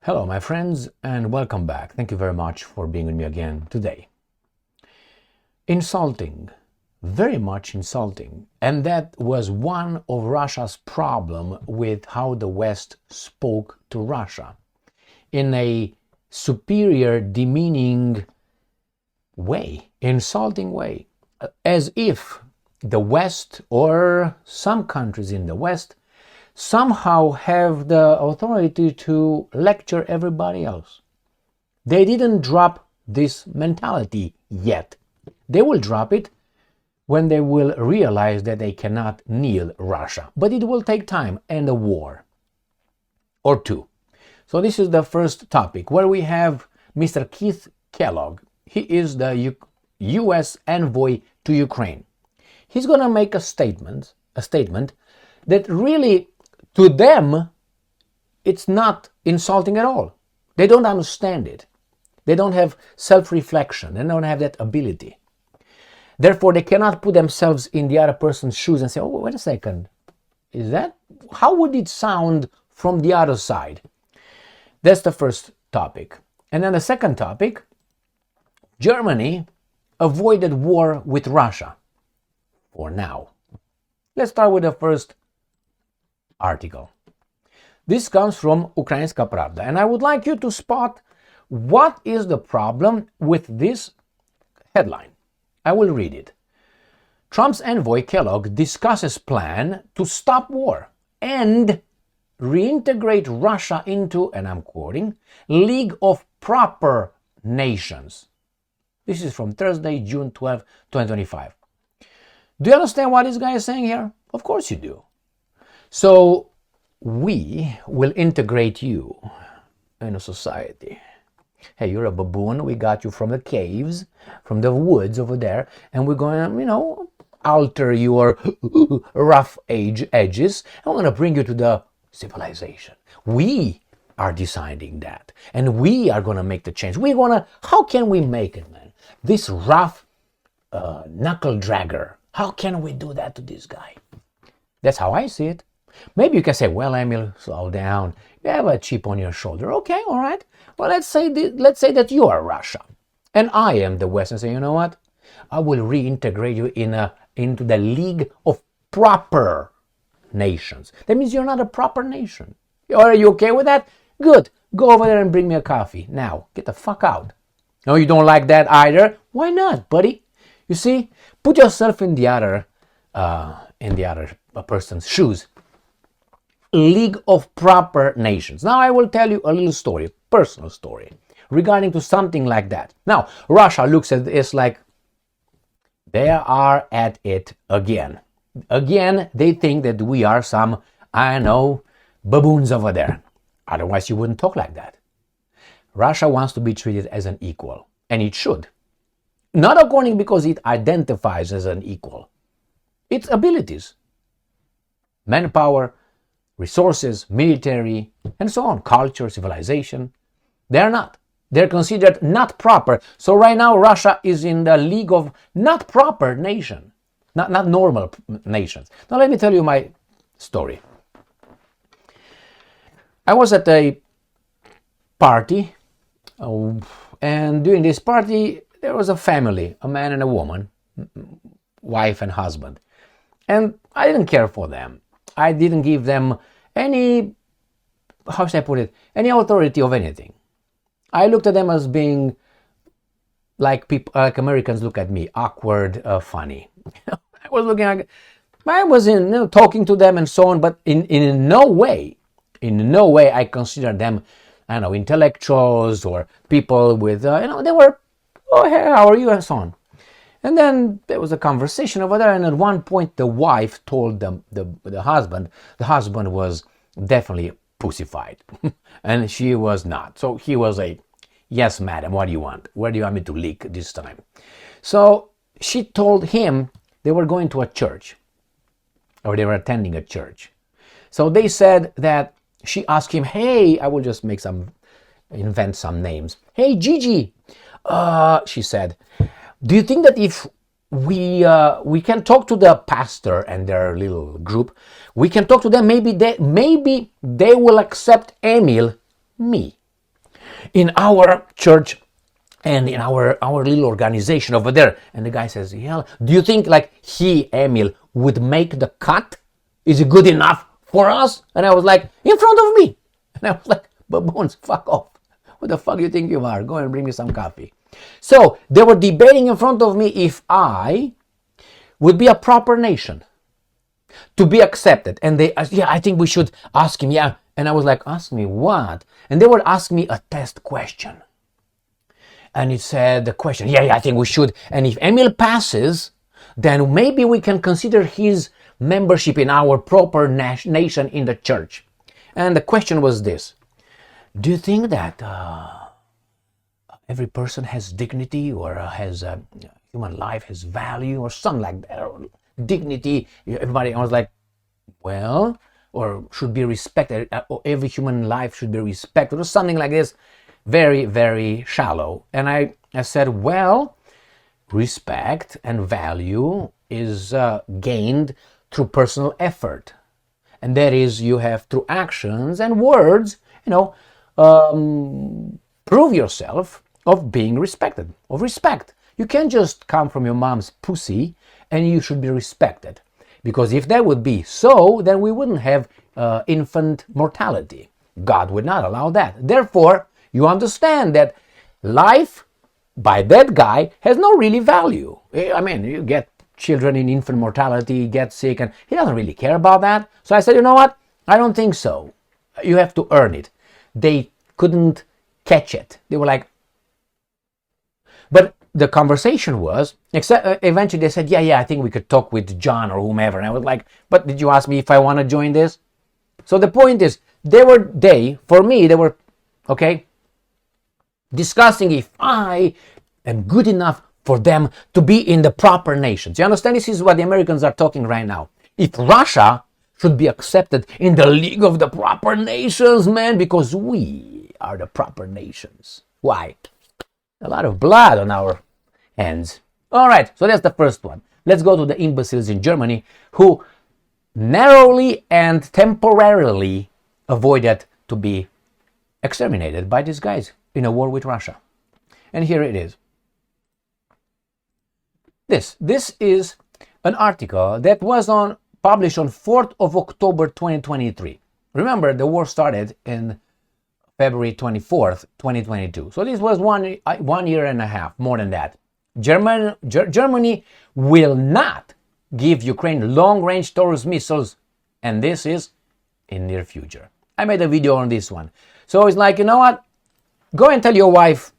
Hello, my friends, and welcome back. Thank you very much for being with me again today. Insulting, very much insulting. And that was one of Russia's problem with how the West spoke to Russia. In a superior, demeaning way, insulting way. As if the West or some countries in the West somehow have the authority to lecture everybody else. They didn't drop this mentality yet. They will drop it when they will realize that they cannot kneel Russia. But it will take time and a war or two. So this is the first topic where we have Mr. Keith Kellogg. He is the US envoy to Ukraine. He's going to make a statement that really, to them, it's not insulting at all. They don't understand it. They don't have self-reflection. They don't have that ability. Therefore, they cannot put themselves in the other person's shoes and say, oh, wait a second. How would it sound from the other side? That's the first topic. And then the second topic, Germany avoided war with Russia. For now. Let's start with the first article. This comes from Ukrainska Pravda, and I would like you to spot what is the problem with this headline. I will read it. Trump's envoy Kellogg discusses plan to stop war and reintegrate Russia into, and I'm quoting, League of Proper Nations. This is from Thursday, June 12, 2025. Do you understand what this guy is saying here? Of course you do. So we will integrate you in a society. Hey, you're a baboon. We got you from the caves, from the woods over there, and we're going to, alter your rough edges, and we're going to bring you to the civilization. We are deciding that, and we are going to make the change. How can we make it, man? This rough knuckle dragger. How can we do that to this guy? That's how I see it. Maybe you can say, well, Emil, slow down. You have a chip on your shoulder. Okay, all right. Well, let's say that you are Russia. And I am the West and say, you know what? I will reintegrate you into the League of Proper Nations. That means you're not a proper nation. Are you okay with that? Good. Go over there and bring me a coffee. Now, get the fuck out. No, you don't like that either? Why not, buddy? You see, put yourself in the other person's shoes. League of Proper Nations. Now I will tell you a little story, personal story, regarding to something like that. Now, Russia looks at this like they are at it again. Again, they think that we are some, baboons over there. Otherwise, you wouldn't talk like that. Russia wants to be treated as an equal, and it should. Not according because it identifies as an equal. Its abilities, manpower, resources, military, and so on, culture, civilization, they're not. They're considered not proper. So right now, Russia is in the league of not proper nation, not normal nations. Now let me tell you my story. I was at a party, and during this party, there was a family, a man and a woman, wife and husband. And I didn't care for them. I didn't give them any authority of anything. I looked at them as being like Americans look at me, awkward, funny. I was talking to them and so on, but in no way I consider them, intellectuals or people with, they were, oh, hey, how are you, and so on. And then there was a conversation over there, and at one point the wife told the husband was definitely pussified, and she was not. So he was yes, madam, what do you want? Where do you want me to leak this time? So she told him they were going to a church, or they were attending a church. So they said that she asked him, hey, I will just invent some names. Hey, Gigi, she said, do you think that if we can talk to the pastor and their little group, we can talk to them, maybe they will accept Emil, me, in our church and in our little organization over there. And the guy says, yeah, do you think like Emil, would make the cut? Is it good enough for us? And I was like, in front of me. And I was like, baboons, fuck off. What the fuck do you think you are? Go and bring me some coffee. So they were debating in front of me if I would be a proper nation to be accepted. And they asked, yeah, I think we should ask him, yeah. And I was like, ask me what? And they would ask me a test question. And it said the question, yeah, I think we should. And if Emil passes, then maybe we can consider his membership in our proper nation in the church. And the question was this: do you think that every person has dignity, or has human life has value, or something like that, or dignity? Everybody, I was like, well, or should be respected, or every human life should be respected, or something like this. Very, very shallow. And I said, well, respect and value is gained through personal effort. And that is, you have through actions and words, prove yourself of being respected, of respect. You can't just come from your mom's pussy and you should be respected. Because if that would be so, then we wouldn't have infant mortality. God would not allow that. Therefore, you understand that life by that guy has no really value. I mean, you get children in infant mortality, get sick, and he doesn't really care about that. So I said, you know what? I don't think so. You have to earn it. They couldn't catch it. They were like, but the conversation was, eventually they said, yeah, I think we could talk with John or whomever. And I was like, but did you ask me if I want to join this? So the point is, they were discussing if I am good enough for them to be in the proper nations. You understand? This is what the Americans are talking right now. If Russia should be accepted in the League of the Proper Nations, man, because we are the proper nations. Why? A lot of blood on our hands. All right, so that's the first one. Let's go to the imbeciles in Germany who narrowly and temporarily avoided to be exterminated by these guys in a war with Russia. And here it is. This is an article that was published on 4th of October 2023. Remember, the war started in February 24th, 2022. So this was 1 year and a half, more than that. Germany will not give Ukraine long-range Taurus missiles, and this is in near future. I made a video on this one. So it's like, you know what? Go and tell your wife,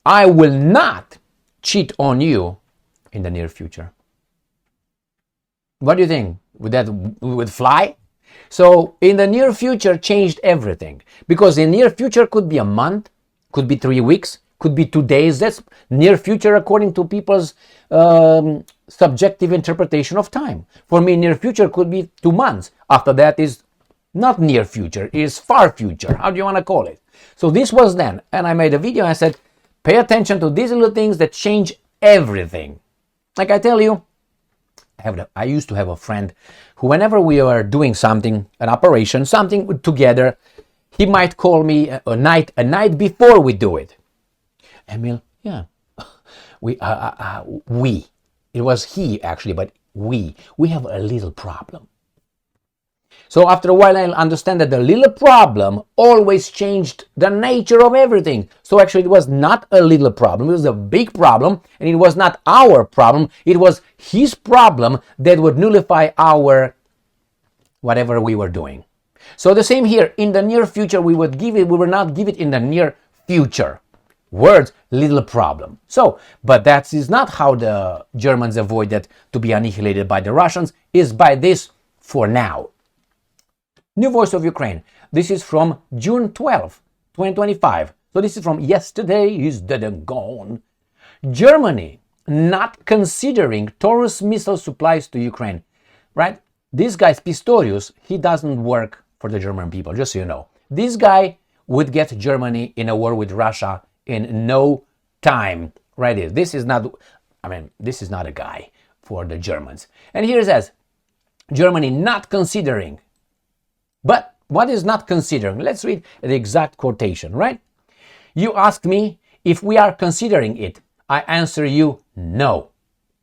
I will not cheat on you in the near future. What do you think? Would fly? So in the near future changed everything, because in near future could be a month, could be 3 weeks, could be 2 days. That's near future according to people's subjective interpretation of time. For me, near future could be 2 months. After that is not near future, is far future. How do you want to call it? So this was then, and I made a video and I said, pay attention to these little things that change everything. Like I tell you, I used to have a friend who, whenever we were doing something, an operation, something together, he might call me a night before we do it. Emil, yeah, it was he actually, but we have a little problem. So after a while, I understand that the little problem always changed the nature of everything. So actually, it was not a little problem. It was a big problem, and it was not our problem. It was his problem that would nullify our whatever we were doing. So the same here. In the near future, we will not give it in the near future. Words, little problem. So, but that is not how the Germans avoided to be annihilated by the Russians, is by this for now. New Voice of Ukraine. This is from June 12th, 2025. So this is from yesterday, he's dead and gone. Germany not considering Taurus missile supplies to Ukraine. Right? This guy, Pistorius, he doesn't work for the German people, just so you know. This guy would get Germany in a war with Russia in no time. Right? This is not a guy for the Germans. And here it says, Germany not considering. But what is not considering? Let's read the exact quotation, right? You asked me if we are considering it. I answer you, no.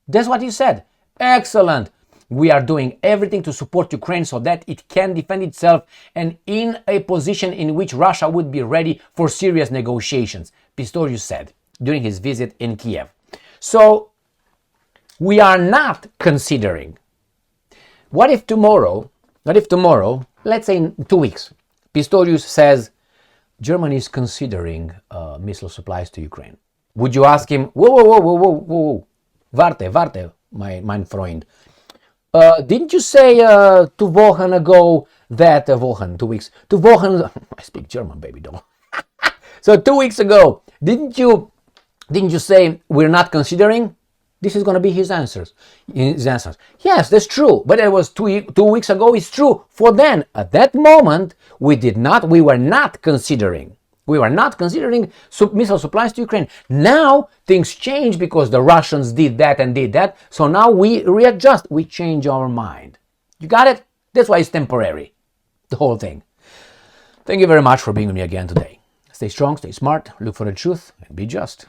That's what you said. Excellent. We are doing everything to support Ukraine so that it can defend itself and in a position in which Russia would be ready for serious negotiations, Pistorius said during his visit in Kiev. So we are not considering. What if tomorrow, let's say in 2 weeks, Pistorius says Germany is considering missile supplies to Ukraine? Would you ask him, whoa, warte, mein Freund, didn't you say 2 Wochen ago that, 2 weeks, 2 Wochen, I speak German, baby doll. So 2 weeks ago, didn't you say we're not considering? This is going to be his answers. Yes, that's true. But it was 2 weeks ago. It's true. For then, at that moment, we were not considering. We were not considering missile supplies to Ukraine. Now, things change because the Russians did that and did that. So now we readjust. We change our mind. You got it? That's why it's temporary. The whole thing. Thank you very much for being with me again today. Stay strong, stay smart, look for the truth, and be just.